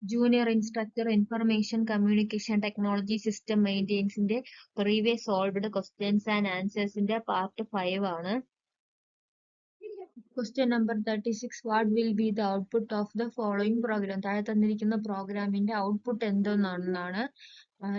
Junior instructor information communication technology system മെയിൻ്റെനൻസിന്റെ previous solved questions and ആൻസേഴ്സിന്റെ part 5 ആണ്. Question number 36. What will be the output of the following program? താഴെ തന്നിരിക്കുന്ന പ്രോഗ്രാമിന്റെ output എന്തെന്നാണ്.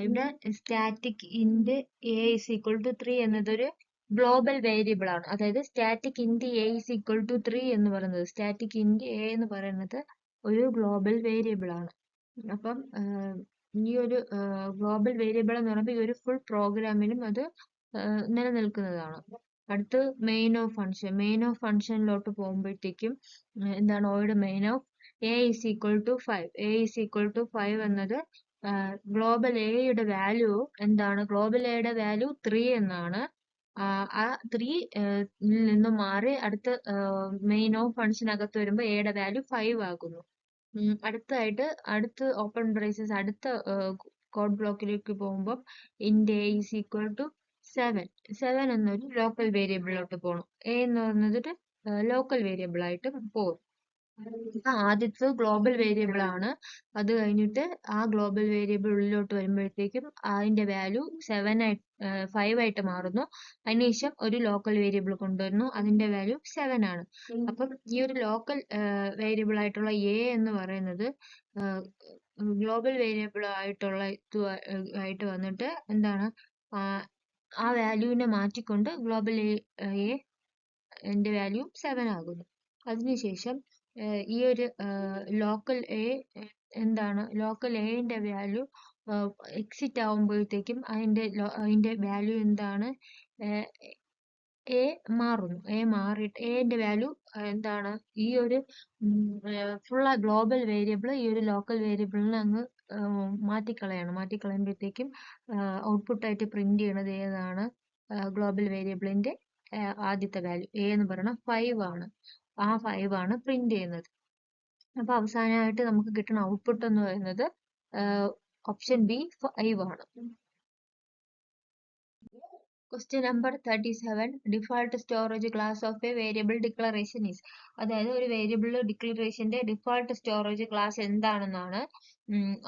ഇവിടെ static int A is equal to 3 എന്നതൊരു global variable ആണ്. അതായത് static int A is equal to 3 എന്ന് പറയുന്നത്, സ്റ്റാറ്റിക് ഇന്റ് എ എന്ന് പറയുന്നത് ഒരു ഗ്ലോബൽ വേരിയബിൾ ആണ്. അപ്പം ഈ ഒരു ഗ്ലോബൽ വേരിയബിൾ എന്ന് പറയുമ്പോൾ ഈ ഒരു ഫുൾ പ്രോഗ്രാമിലും അത് നിലനിൽക്കുന്നതാണ്. അടുത്ത് main of function. Main of ഫംഗ്ഷനിലോട്ട് പോകുമ്പോഴത്തേക്കും എന്താണ് ഓയുടെ main of A is equal to 5. A is equal to 5 എന്നത് ഗ്ലോബൽ എയുടെ വാല്യൂ എന്താണ്? ഗ്ലോബൽ എയുടെ വാല്യൂ 3 എന്നാണ്. ആ 3 നിന്ന് മാറി അടുത്ത മെയിൻ ഓഫ് ഫംഗ്ഷനകത്ത് വരുമ്പോൾ എയുടെ വാല്യൂ 5 ആകുന്നു. അടുത്ത ഓപ്പൺ ബ്രേസസ് അടുത്ത കോഡ് ബ്ലോക്കിലേക്ക് പോകുമ്പോൾ int a is equal to 7 എന്നൊരു ലോക്കൽ വേരിയബിളിലോട്ട് പോകണം. എ എന്ന് പറയുന്നത് ലോക്കൽ വേരിയബിൾ ആയിട്ട് പോകും. ആദ്യത്തെ ഗ്ലോബൽ വേരിയബിൾ ആണ്. അത് കഴിഞ്ഞിട്ട് ആ ഗ്ലോബൽ വേരിയബിൾ ഉള്ളിലോട്ട് വരുമ്പോഴത്തേക്കും അതിന്റെ വാല്യൂ 5 ആയിട്ട് മാറുന്നു. അതിനുശേഷം ഒരു ലോക്കൽ വേരിയബിൾ കൊണ്ടുവരുന്നു, അതിന്റെ വാല്യൂ 7 ആണ്. അപ്പം ഈ ഒരു ലോക്കൽ വേരിയബിൾ ആയിട്ടുള്ള എ എന്ന് പറയുന്നത് ഗ്ലോബൽ വേരിയബിൾ ആയിട്ടുള്ള ആയിട്ട് വന്നിട്ട് എന്താണ് ആ വാല്യൂവിനെ മാറ്റിക്കൊണ്ട് ഗ്ലോബൽ എ ന്റെ വാല്യൂ 7 ആകുന്നു. അതിനുശേഷം ഈ ഒരു ലോക്കൽ എ എന്താണ്? ലോക്കൽ എന്റെ വാല്യൂ എക്സിറ്റ് ആവുമ്പോഴത്തേക്കും അതിന്റെ വാല്യൂ എന്താണ്? എ മാറുന്നു. എ മാറിയിട്ട് എന്റെ വാല്യൂ എന്താണ്? ഈ ഒരു ഫുൾ ഗ്ലോബൽ വേരിയബിൾ ഈ ഒരു ലോക്കൽ വേരിയബിളിനെ അങ്ങ് മാറ്റിക്കളയുമ്പോഴത്തേക്കും ഔട്ട്പുട്ട് ആയിട്ട് പ്രിന്റ് ചെയ്യണത് ഏതാണ്? ഗ്ലോബൽ വേരിയബിളിന്റെ ആദ്യത്തെ വാല്യൂ എ എന്ന് പറയുന്നത് 5 ആണ്. ആ 5 ആണ് പ്രിന്റ് ചെയ്യുന്നത്. അപ്പൊ അവസാനമായിട്ട് നമുക്ക് കിട്ടുന്ന ഔട്ട്പുട്ട് എന്ന് പറയുന്നത് ഓപ്ഷൻ ബി 5 ആണ്. Question number 37. Default storage class of A variable declaration is. അതായത് ഒരു വേരിയബിൾ ഡിക്ലറേഷന്റെ ഡിഫാൾട്ട് സ്റ്റോറേജ് ക്ലാസ് എന്താണെന്നാണ്.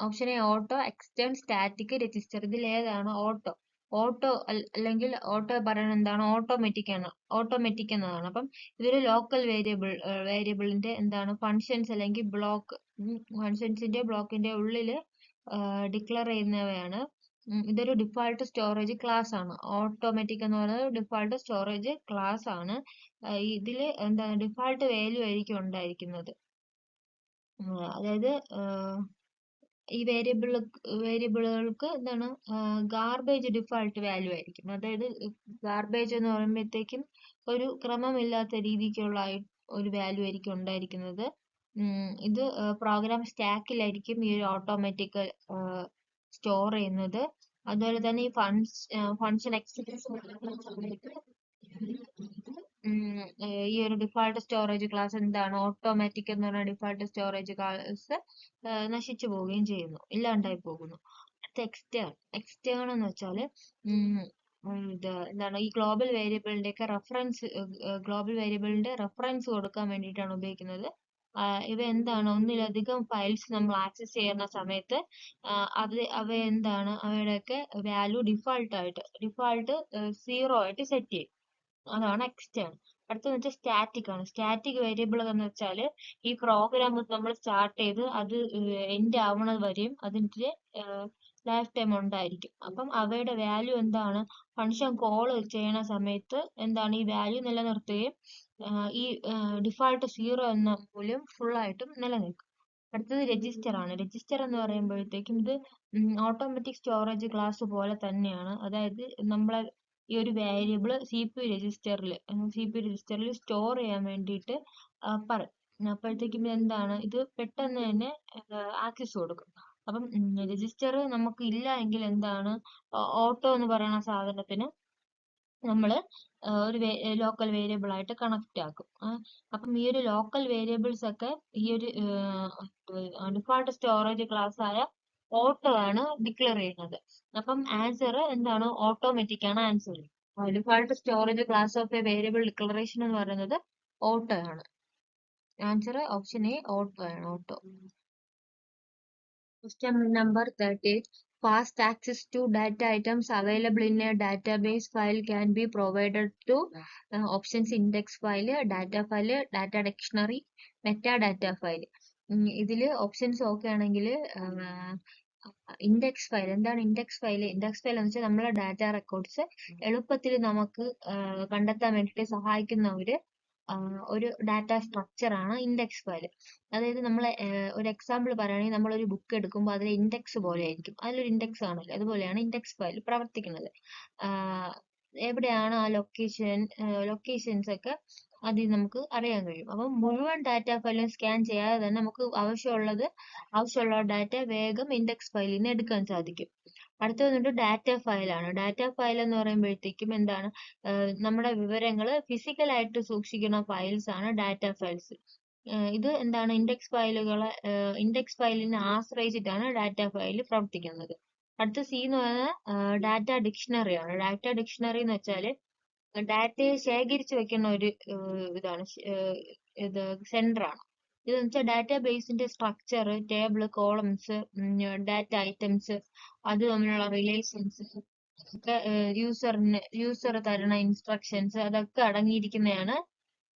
Option A auto, extern, static, register. ഇതിൽ ഏതാണ് ഓട്ടോ? ഓട്ടോ അല്ലെങ്കിൽ ഓട്ടോ പറയുന്നത് എന്താണ്? ഓട്ടോമാറ്റിക് എന്നതാണ്. അപ്പം ഇതൊരു ലോക്കൽ വേരിയബിളിന്റെ എന്താണ് ഫങ്ഷൻസ് അല്ലെങ്കിൽ ബ്ലോക്ക്, ഫങ്ഷൻസിന്റെ ബ്ലോക്കിന്റെ ഉള്ളില് ഡിക്ലെയർ ചെയ്യുന്നവയാണ്. ഇതൊരു ഡിഫാൾട്ട് സ്റ്റോറേജ് ക്ലാസ് ആണ്. ഓട്ടോമാറ്റിക് എന്ന് പറയുന്നത് ഡിഫാൾട്ട് സ്റ്റോറേജ് ക്ലാസ് ആണ്. ഇതില് എന്താണ് ഡിഫാൾട്ട് വാല്യൂ ആയിരിക്കും ഉണ്ടായിരിക്കുന്നത്. അതായത് ഈ വേരിയബിളുകൾക്ക് എന്താണ് ഗാർബേജ് ഡിഫാൾട്ട് വാല്യൂ ആയിരിക്കും. അതായത് ഗാർബേജ് എന്ന് പറയുമ്പോഴത്തേക്കും ഒരു ക്രമമില്ലാത്ത രീതിക്കുള്ള ഒരു വാല്യൂ ആയിരിക്കും ഉണ്ടായിരിക്കുന്നത്. ഇത് പ്രോഗ്രാം സ്റ്റാക്കിലായിരിക്കും ഈ ഒരു ഓട്ടോമാറ്റിക് സ്റ്റോർ ചെയ്യുന്നത്. അതുപോലെ തന്നെ ഈ ഫങ്ഷൻ എക്സിക്യൂട്ട് സമയത്ത് ഈ ഒരു ഡിഫാൾട്ട് സ്റ്റോറേജ് ക്ലാസ് എന്താണ്? ഓട്ടോമാറ്റിക് എന്ന് പറഞ്ഞ ഡിഫാൾട്ട് സ്റ്റോറേജ് ക്ലാസ് നശിച്ചു പോവുകയും ചെയ്യുന്നു, ഇല്ലാണ്ടായി പോകുന്നു. അടുത്ത എക്സ്റ്റേൺ എന്ന് വെച്ചാല് ഇത് എന്താണ്? ഈ ഗ്ലോബൽ വേരിയബിളിന്റെ ഒക്കെ ഗ്ലോബൽ വേരിയബിളിന്റെ റെഫറൻസ് കൊടുക്കാൻ വേണ്ടിയിട്ടാണ് ഉപയോഗിക്കുന്നത്. ഇവ എന്താണ്? ഒന്നിലധികം ഫയൽസ് നമ്മൾ ആക്സസ് ചെയ്യുന്ന സമയത്ത് അവ എന്താണ്? അവയുടെയൊക്കെ വാല്യൂ ഡിഫാൾട്ട് 0 ആയിട്ട് സെറ്റ് ചെയ്യും. അതാണ് എക്സ്റ്റേൺ. അടുത്തെന്ന് വെച്ചാൽ സ്റ്റാറ്റിക് ആണ്. സ്റ്റാറ്റിക് വേരിയബിൾ എന്ന് വെച്ചാൽ ഈ പ്രോഗ്രാം നമ്മൾ സ്റ്റാർട്ട് ചെയ്ത് അത് എൻഡ് ആവണത് വരെയും അതിന്റെ ലൈഫ് ടൈം ഉണ്ടായിരിക്കും. അപ്പം അവയുടെ വാല്യൂ എന്താണ്? ഫങ്ഷൻ കോൾ ചെയ്യണ സമയത്ത് എന്താണ്? ഈ വാല്യൂ നിലനിർത്തുകയും ഈ ഡിഫാൾട്ട് 0 എന്ന മൂല്യം ഫുൾ ആയിട്ടും നിലനിൽക്കും. അടുത്തത് രജിസ്റ്റർ ആണ്. രജിസ്റ്റർ എന്ന് പറയുമ്പോഴത്തേക്കും ഇത് ഓട്ടോമാറ്റിക് സ്റ്റോറേജ് ക്ലാസ് പോലെ തന്നെയാണ്. അതായത് നമ്മളെ ഈ ഒരു വേരിയബിൾ സി പി യു രജിസ്റ്ററിൽ സ്റ്റോർ ചെയ്യാൻ വേണ്ടിയിട്ട് പറയും. അപ്പോഴത്തേക്കും എന്താണ്? ഇത് പെട്ടെന്ന് തന്നെ ആക്സസ് കൊടുക്കും. അപ്പം രജിസ്റ്റർ നമുക്ക് ഇല്ല എങ്കിൽ എന്താണ്? ഓട്ടോ എന്ന് പറയുന്ന സാധനത്തിന് നമ്മള് ഒരു ലോക്കൽ വേരിയബിൾ ആയിട്ട് കണക്ട് ആക്കും. അപ്പം ഈ ഒരു ലോക്കൽ വേരിയബിൾസ് ഒക്കെ ഈ ഒരു ഡിഫാൾട്ട് സ്റ്റോറേജ് ക്ലാസ് ആയ ഓട്ടോ ആണ് ഡിക്ലെയർ ചെയ്യുന്നത്. അപ്പം ആൻസർ എന്താണ്? ഓട്ടോമാറ്റിക് ആണ് answer. Default storage class of A variable declaration എന്ന് പറയുന്നത് ഓട്ടോ ആണ്. ആൻസർ ഓപ്ഷൻ എ ഓട്ടോ ആണ്. Auto. Question number 38. Fast access to data items available in a database file can be provided to options index file, data dictionary, metadata file. ഇതില് options okay ആണെങ്കിൽ index file എന്താണ് index file എന്ന് വെച്ചാൽ നമ്മളെ data records എളുപ്പത്തിൽ നമുക്ക് കണ്ടെത്താൻ വേണ്ടിയിട്ട് സഹായിക്കുന്ന ഒരു ഡാറ്റ സ്ട്രക്ചർ ആണ് ഇൻഡെക്സ് ഫയൽ. അതായത് നമ്മൾ ഒരു എക്സാമ്പിൾ പറയുകയാണെങ്കിൽ നമ്മൾ ഒരു ബുക്ക് എടുക്കുമ്പോൾ അതിൽ ഇൻഡെക്സ് പോലെ ആയിരിക്കും, അതിലൊരു ഇൻഡെക്സ് ആണല്ലോ, അതുപോലെയാണ് ഇൻഡെക്സ് ഫയൽ പ്രവർത്തിക്കുന്നത്. എവിടെയാണ് ആ ലൊക്കേഷൻസ് ഒക്കെ അതിൽ നമുക്ക് അറിയാൻ കഴിയും. അപ്പം മുഴുവൻ ഡാറ്റ ഫയലും സ്കാൻ ചെയ്യാതെ തന്നെ നമുക്ക് ആവശ്യമുള്ള ഡാറ്റ വേഗം ഇൻഡെക്സ് ഫയലിൽ നിന്ന് എടുക്കാൻ സാധിക്കും. അടുത്തത് വന്നിട്ട് ഡാറ്റ ഫയലാണ്. ഡാറ്റ ഫയൽ എന്ന് പറയുമ്പോഴത്തേക്കും എന്താണ്, നമ്മുടെ വിവരങ്ങൾ ഫിസിക്കലായിട്ട് സൂക്ഷിക്കുന്ന ഫയൽസ് ആണ് ഡാറ്റ ഫയൽസ്. ഇത് എന്താണ്, ഇൻഡെക്സ് ഫയലിനെ ആശ്രയിച്ചിട്ടാണ് ഡാറ്റ ഫയൽ പ്രവർത്തിക്കുന്നത്. അടുത്ത സി എന്ന് പറയുന്നത് ഡാറ്റ ഡിക്ഷണറി ആണ്. ഡാറ്റ ഡിക്ഷണറി എന്ന് വെച്ചാൽ ഡാറ്റയെ ശേഖരിച്ചു വെക്കുന്ന ഒരു ഇതാണ്, ഇത് സെന്റർ ആണ്. ഇതെന്ന് വെച്ചാൽ ഡാറ്റാ ബേസിന്റെ structure, table, columns, data items, അത് തമ്മിലുള്ള റിലേഷൻസ് ഒക്കെ, യൂസർ തരുന്ന ഇൻസ്ട്രക്ഷൻസ്, അതൊക്കെ അടങ്ങിയിരിക്കുന്നതാണ്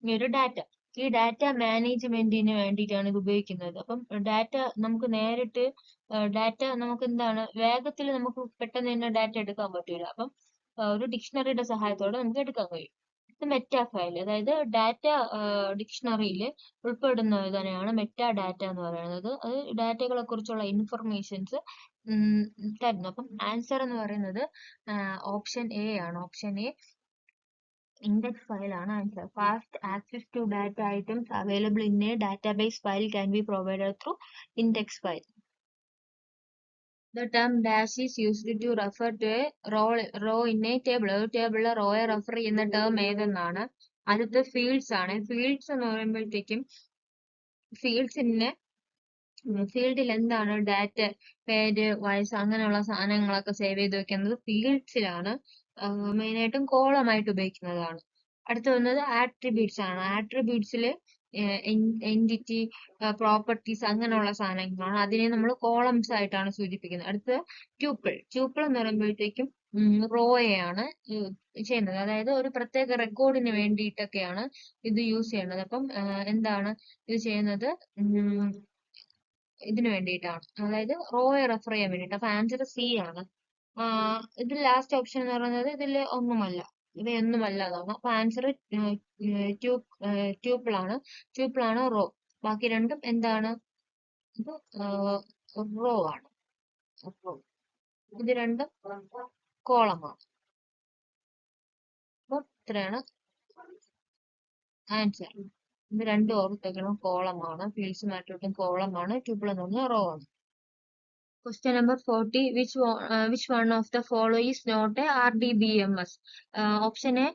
ഈ ഒരു ഡാറ്റ. ഈ ഡാറ്റ മാനേജ്മെന്റിന് വേണ്ടിയിട്ടാണ് ഇത് ഉപയോഗിക്കുന്നത്. അപ്പം ഡാറ്റ നമുക്ക് നേരിട്ട് നമുക്ക് എന്താണ് വേഗത്തിൽ നമുക്ക് പെട്ടെന്ന് തന്നെ ഡാറ്റ എടുക്കാൻ പറ്റില്ല. അപ്പം ഒരു ഡിക്ഷണറിയുടെ സഹായത്തോടെ നമുക്ക് എടുക്കാൻ കഴിയും. ഇത് മെറ്റാ ഫയൽ, അതായത് ഡാറ്റ ഡിക്ഷണറിയിൽ ഉൾപ്പെടുന്ന തന്നെയാണ് മെറ്റാ ഡാറ്റ എന്ന് പറയുന്നത്. അത് ഡാറ്റകളെ കുറിച്ചുള്ള ഇൻഫർമേഷൻസ് തരുന്നു. അപ്പം ആൻസർ എന്ന് പറയുന്നത് ഓപ്ഷൻ എ ആണ്. ഓപ്ഷൻ എ index file ആണ് answer. Fast access to data items available in a database file can be provided through index file. The term dash is used to refer to a row in a table. ഒരു ടേബിളിലെ റോയെ refer ചെയ്യുന്ന term ഏതെന്നാണ്. അടുത്ത fields ആണ്. Fields എന്ന് പറയുമ്പോഴത്തേക്കും ഫീൽഡിൽ എന്താണ് data, പേര്, വയസ്സ്, അങ്ങനെയുള്ള സാധനങ്ങളൊക്കെ സേവ് ചെയ്ത് വെക്കുന്നത് ഫീൽഡ്സിലാണ്. മെയിനായിട്ടും കോളമായിട്ട് ഉപയോഗിക്കുന്നതാണ്. അടുത്ത വന്നത് ആട്രിബ്യൂട്ട്സ് ആണ്. ആട്രിബ്യൂട്ട്സിൽ എൻറ്റിറ്റി, പ്രോപ്പർട്ടീസ്, അങ്ങനെയുള്ള സാധനങ്ങളാണ്. അതിനെ നമ്മൾ കോളംസ് ആയിട്ടാണ് സൂചിപ്പിക്കുന്നത്. അടുത്ത ട്യൂപ്പിൾ എന്ന് പറയുമ്പോഴത്തേക്കും റോയാണ് ചെയ്യുന്നത്. അതായത് ഒരു പ്രത്യേക റെക്കോർഡിന് വേണ്ടിയിട്ടൊക്കെയാണ് ഇത് യൂസ് ചെയ്യുന്നത്. അപ്പം എന്താണ് ഇത് ചെയ്യുന്നത്, ഇതിന് വേണ്ടിയിട്ടാണ്, അതായത് റോയെ റെഫർ ചെയ്യാൻ വേണ്ടിയിട്ട്. അപ്പൊ ആൻസർ സി ആണ്. ഇതിൽ ലാസ്റ്റ് ഓപ്ഷൻ എന്ന് പറയുന്നത് ഇവയൊന്നുമല്ല എന്നാണ്. അപ്പൊ ആൻസർ ട്യൂപ്പിൾ ആണ് റോ. ബാക്കി രണ്ടും എന്താണ്, ഇത് റോ ആണ്. ഇത് രണ്ടും കോളമാണ്. അപ്പൊ ഇത്രയാണ് ആൻസർ. ഇത് രണ്ടും ഓർത്തേക്കണം, കോളമാണ്. ഫീൽഡ്സ് മാറ്റം കോളമാണ്, ട്യൂപ്പിൾ എന്ന് പറഞ്ഞാൽ റോ ആണ്. Question number 40. Which one of the following is not a RDBMS? Option A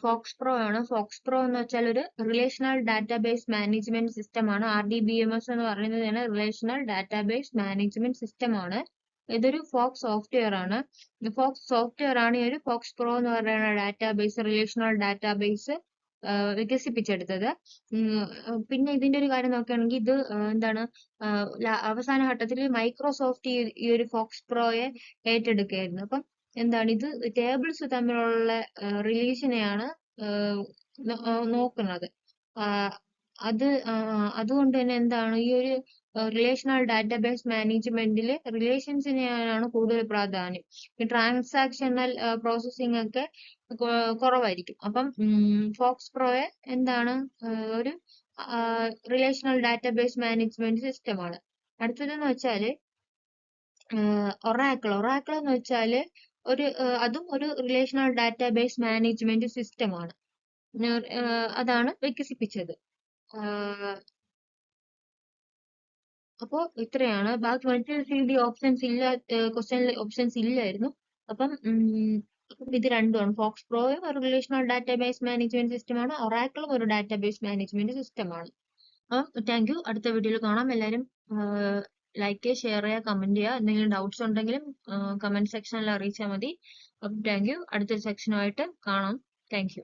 FoxPro ആണ്. FoxPro എന്ന് വെച്ചാൽ ഒരു റിലേഷണൽ ഡാറ്റാബേസ് മാനേജ്മെന്റ് സിസ്റ്റം ആണ്. RDBMS എന്ന് പറയുന്നത് റിലേഷണൽ ഡാറ്റാബേസ് മാനേജ്മെന്റ് സിസ്റ്റം ആണ്. ഇതൊരു ഫോക്സ് സോഫ്റ്റ്വെയർ ആണ്. ഫോക്സ് സോഫ്റ്റ്വെയർ ആണ് ഈ ഒരു FoxPro എന്ന് പറയുന്ന ഡാറ്റാബേസ്, റിലേഷണൽ ഡാറ്റാബേസ് വികസിപ്പിച്ചെടുത്തത്. പിന്നെ ഇതിന്റെ ഒരു കാര്യം നോക്കുകയാണെങ്കിൽ ഇത് എന്താണ്, അവസാന ഘട്ടത്തിൽ മൈക്രോസോഫ്റ്റ് ഈ ഒരു FoxProയെ ഏറ്റെടുക്കുകയായിരുന്നു. അപ്പം എന്താണ്, ഇത് ടേബിൾസ് തമ്മിലുള്ള റിലേഷനെയാണ് നോക്കുന്നത്. അതുകൊണ്ട് തന്നെ എന്താണ്, ഈ ഒരു റിലേഷണൽ ഡാറ്റാബേസ് മാനേജ്മെന്റിൽ റിലേഷൻസിനെയാണ് കൂടുതൽ പ്രാധാന്യം. ഈ ട്രാൻസാക്ഷണൽ പ്രോസസ്സിംഗ് ഒക്കെ കുറവായിരിക്കും. അപ്പം FoxProയെ എന്താണ്, ഒരു റിലേഷണൽ ഡാറ്റാബേസ് മാനേജ്മെന്റ് സിസ്റ്റമാണ്. അടുത്തതെന്ന് വെച്ചാല് ഒറാക്കിൾ എന്ന് വെച്ചാല് അതും ഒരു റിലേഷണൽ ഡാറ്റാബേസ് മാനേജ്മെന്റ് സിസ്റ്റമാണ്. അതാണ് വികസിപ്പിച്ചത്. അപ്പോൾ ഇത്രയാണ്. ബാക്കി മറ്റൊരു ഓപ്ഷൻസ് ഇല്ല, ക്വസ്റ്റ്യനിൽ ഓപ്ഷൻസ് ഇല്ലായിരുന്നു. അപ്പം ഇത് രണ്ടുമാണ്. FoxProയും ഒരു റിലേഷണൽ ഡാറ്റാബേസ് മാനേജ്മെന്റ് സിസ്റ്റമാണ്, ഒറാക്കിളും ഒരു ഡാറ്റാബേസ് മാനേജ്മെന്റ് സിസ്റ്റമാണ്. Thank you. അടുത്ത വീഡിയോയിൽ കാണാം. എല്ലാവരും ലൈക്ക് ചെയ്യുക, ഷെയർ ചെയ്യുക, കമന്റ് ചെയ്യുക. എന്തെങ്കിലും ഡൗട്ട്സ് ഉണ്ടെങ്കിലും കമന്റ് സെക്ഷനിൽ അറിയിച്ചാൽ മതി. അപ്പം താങ്ക് യു. അടുത്ത സെക്ഷനുമായിട്ട് കാണാം. Thank you.